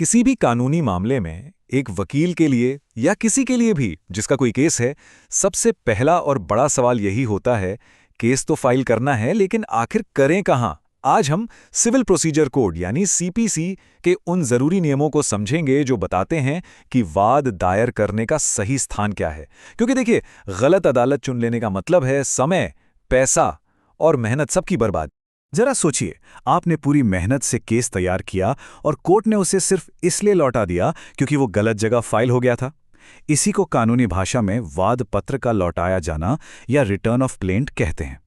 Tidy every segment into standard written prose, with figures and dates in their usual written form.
किसी भी कानूनी मामले में एक वकील के लिए या किसी के लिए भी जिसका कोई केस है, सबसे पहला और बड़ा सवाल यही होता है, केस तो फाइल करना है लेकिन आखिर करें कहाँ। आज हम सिविल प्रोसीजर कोड यानी सीपीसी के उन जरूरी नियमों को समझेंगे जो बताते हैं कि वाद दायर करने का सही स्थान क्या है। क्योंकि देखिए, गलत अदालत चुन लेने का मतलब है समय, पैसा और मेहनत सबकी बर्बाद। जरा सोचिए, आपने पूरी मेहनत से केस तैयार किया और कोर्ट ने उसे सिर्फ इसलिए लौटा दिया क्योंकि वो गलत जगह फाइल हो गया था। इसी को कानूनी भाषा में वाद पत्र का लौटाया जाना या रिटर्न ऑफ क्लेंट कहते हैं।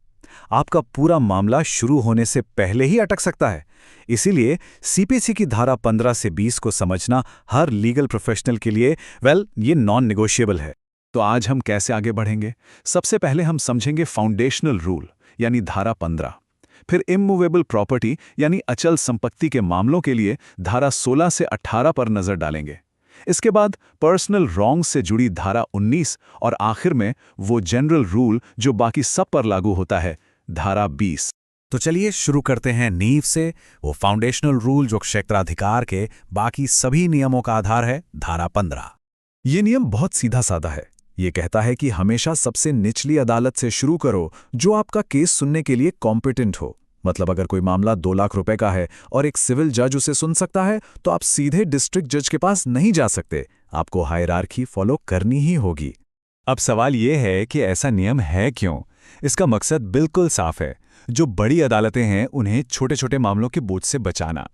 आपका पूरा मामला शुरू होने से पहले ही अटक सकता है। इसीलिए सीपीसी की धारा 15 से 20 को समझना हर लीगल प्रोफेशनल के लिए ये नॉन नेगोशिएबल है। तो आज हम कैसे आगे बढ़ेंगे? सबसे पहले हम समझेंगे फाउंडेशनल रूल यानी धारा 15। फिर इमूवेबल प्रॉपर्टी यानी अचल संपत्ति के मामलों के लिए धारा 16 से 18 पर नजर डालेंगे। इसके बाद पर्सनल रॉन्ग से जुड़ी धारा 19 और आखिर में वो जनरल रूल जो बाकी सब पर लागू होता है, धारा 20। तो चलिए शुरू करते हैं नींव से। वो फाउंडेशनल रूल जो क्षेत्राधिकार के बाकी सभी नियमों का आधार है, धारा 15। ये नियम बहुत सीधा साधा है। ये कहता है कि हमेशा सबसे निचली अदालत से शुरू करो जो आपका केस सुनने के लिए कॉम्पिटेंट हो। मतलब अगर कोई मामला 2 लाख रुपए का है और एक सिविल जज उसे सुन सकता है, तो आप सीधे डिस्ट्रिक्ट जज के पास नहीं जा सकते। आपको हायरार्की फॉलो करनी ही होगी। अब सवाल ये है कि ऐसा नियम है क्यों? इसका मकसद बिल्कुल साफ है। जो बड़ी अदालतें हैं उन्हें छोटे छोटे मामलों के बोझ से बचाना।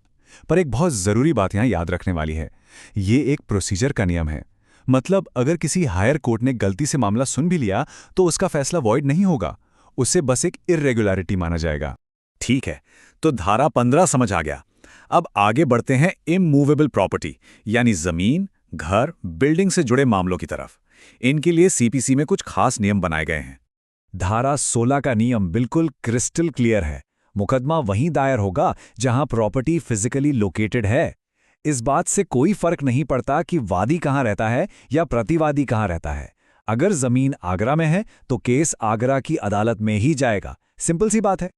पर एक बहुत जरूरी बात यहां याद रखने वाली है, ये एक प्रोसीजर का नियम है। मतलब अगर किसी हायर कोर्ट ने गलती से मामला सुन भी लिया तो उसका फैसला वॉइड नहीं होगा, उसे बस एक इर्रेगुलरिटी माना जाएगा। ठीक है, तो धारा 15 समझ आ गया। अब आगे बढ़ते हैं इमूवेबल प्रॉपर्टी यानी जमीन, घर, बिल्डिंग से जुड़े मामलों की तरफ। इनके लिए सीपीसी में कुछ खास नियम बनाए गए हैं। धारा 16 का नियम बिल्कुल क्रिस्टल क्लियर है। मुकदमा वहीं दायर होगा जहां प्रॉपर्टी फिजिकली लोकेटेड है। इस बात से कोई फर्क नहीं पड़ता कि वादी कहां रहता है या प्रतिवादी कहां रहता है। अगर जमीन आगरा में है तो केस आगरा की अदालत में ही जाएगा। सिंपल सी बात है।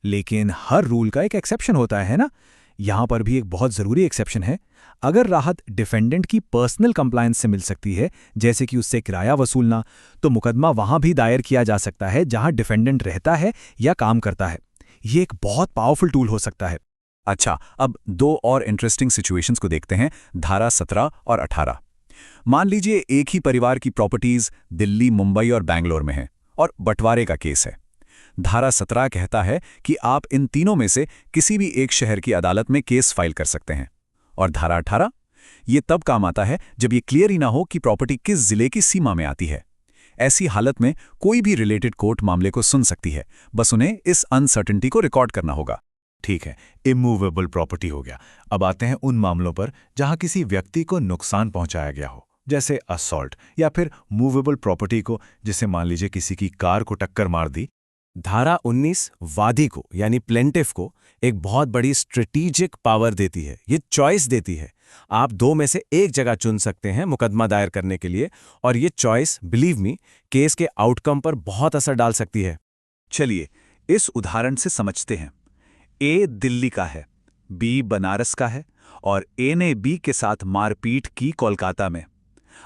लेकिन हर रूल का एक एक्सेप्शन होता है ना? यहां पर भी एक बहुत जरूरी एक्सेप्शन है। अगर राहत डिफेंडेंट की पर्सनल कंप्लायंस से मिल सकती है, जैसे कि उससे किराया वसूलना, तो मुकदमा वहां भी दायर किया जा सकता है जहां डिफेंडेंट रहता है या काम करता है। ये एक बहुत पावरफुल टूल हो सकता है। अच्छा, अब 2 और इंटरेस्टिंग सिचुएशंस को देखते हैं, धारा 17 और 18। मान लीजिए एक ही परिवार की प्रॉपर्टीज दिल्ली, मुंबई और बैंगलोर में हैं और बंटवारे का केस है। धारा 17 कहता है कि आप इन तीनों में से किसी भी एक शहर की अदालत में केस फाइल कर सकते हैं। और धारा 18, ये तब काम आता है जब ये क्लियर ही ना हो कि प्रॉपर्टी किस जिले की सीमा में आती है। ऐसी हालत में कोई भी रिलेटेड कोर्ट मामले को सुन सकती है, बस उन्हें इस अनसर्टेनिटी को रिकॉर्ड करना होगा। ठीक है, इमूवेबल प्रॉपर्टी हो गया। अब आते हैं उन मामलों पर जहां किसी व्यक्ति को नुकसान पहुंचाया गया हो, जैसे असॉल्ट, या फिर मूवेबल प्रॉपर्टी को, जैसे मान लीजिए किसी की कार को टक्कर मार दी। धारा 19 वादी को यानी प्लेंटिफ को एक बहुत बड़ी स्ट्रेटेजिक पावर देती है। ये चॉइस देती है। आप 2 में से एक जगह चुन सकते हैं मुकदमा दायर करने के लिए, और ये चॉइस, बिलीव मी, केस के आउटकम पर बहुत असर डाल सकती है। चलिए इस उदाहरण से समझते हैं। ए दिल्ली का है, बी बनारस का है और ए ने बी के साथ मारपीट की कोलकाता में।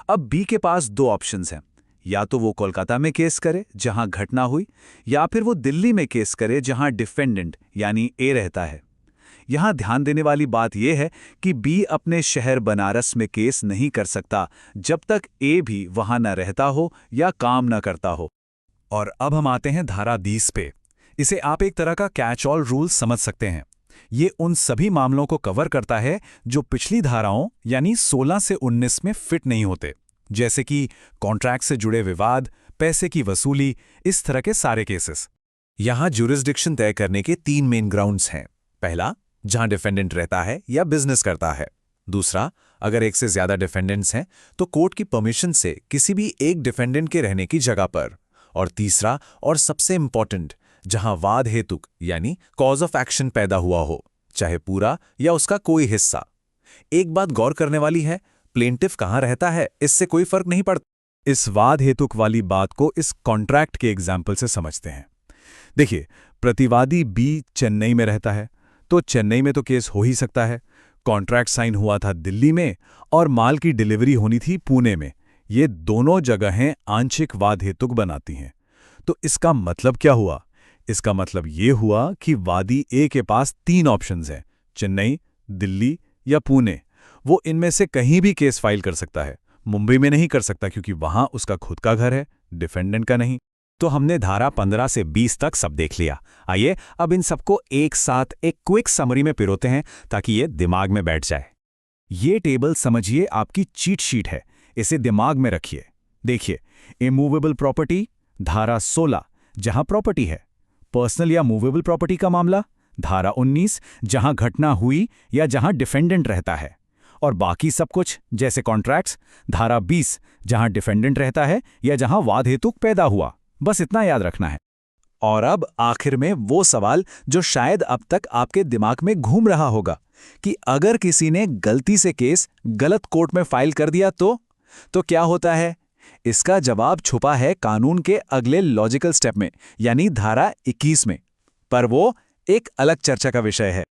अब बी के पास 2 ऑप्शंस हैं, या तो वो कोलकाता में केस करे जहां घटना हुई, या फिर वो दिल्ली में केस करे जहां डिफेंडेंट यानी ए रहता है। यहां ध्यान देने वाली बात यह है कि बी अपने शहर बनारस में केस नहीं कर सकता जब तक ए भी वहां न रहता हो या काम न करता हो। और अब हम आते हैं धारा 20 पे। इसे आप एक तरह का कैच ऑल रूल समझ सकते हैं। ये उन सभी मामलों को कवर करता है जो पिछली धाराओं यानी 16 से 19 में फिट नहीं होते, जैसे कि कॉन्ट्रैक्ट से जुड़े विवाद, पैसे की वसूली, इस तरह के सारे केसेस। यहां ज्यूरिसडिक्शन तय करने के 3 मेन ग्राउंड्स हैं। पहला, जहां डिफेंडेंट रहता है या बिजनेस करता है। दूसरा, अगर एक से ज्यादा डिफेंडेंट्स हैं तो कोर्ट की परमिशन से किसी भी एक डिफेंडेंट के रहने की जगह पर। और तीसरा और सबसे इंपॉर्टेंट, जहां वाद हेतुक यानी कॉज ऑफ एक्शन पैदा हुआ हो, चाहे पूरा या उसका कोई हिस्सा। एक बात गौर करने वाली है, प्लेंटिफ कहां रहता है इससे कोई फर्क नहीं पड़ता। इस वाद हेतुक वाली बात को इस कॉन्ट्रैक्ट के एग्जाम्पल से समझते हैं। देखिए, प्रतिवादी बी चेन्नई में रहता है, तो चेन्नई में तो केस हो ही सकता है। कॉन्ट्रैक्ट साइन हुआ था दिल्ली में और माल की डिलीवरी होनी थी पुणे में। ये दोनों जगहें आंशिक वाद हेतुक बनाती हैं। तो इसका मतलब क्या हुआ? इसका मतलब ये हुआ कि वादी ए के पास 3 ऑप्शंस हैं, चेन्नई, दिल्ली या पुणे। वो इनमें से कहीं भी केस फाइल कर सकता है। मुंबई में नहीं कर सकता क्योंकि वहां उसका खुद का घर है, डिफेंडेंट का नहीं। तो हमने धारा 15 से 20 तक सब देख लिया। आइए अब इन सबको एक साथ एक क्विक समरी में पिरोते हैं ताकि ये दिमाग में बैठ जाए। ये टेबल समझिए आपकी चीट शीट है, इसे दिमाग में रखिए। देखिए, इमूवेबल प्रॉपर्टी धारा 16 जहां प्रॉपर्टी है, पर्सनल या मूवेबल प्रॉपर्टी का मामला धारा 19 जहां घटना हुई या जहां डिफेंडेंट रहता है, और बाकी सब कुछ जैसे कॉन्ट्रैक्ट्स धारा 20 जहां डिफेंडेंट रहता है या जहां वाद हेतुक पैदा हुआ। बस इतना याद रखना है। और अब आखिर में वो सवाल जो शायद अब तक आपके दिमाग में घूम रहा होगा कि अगर किसी ने गलती से केस गलत कोर्ट में फाइल कर दिया तो क्या होता है? इसका जवाब छुपा है कानून के अगले लॉजिकल स्टेप में, यानी धारा 21 में। पर वो एक अलग चर्चा का विषय है।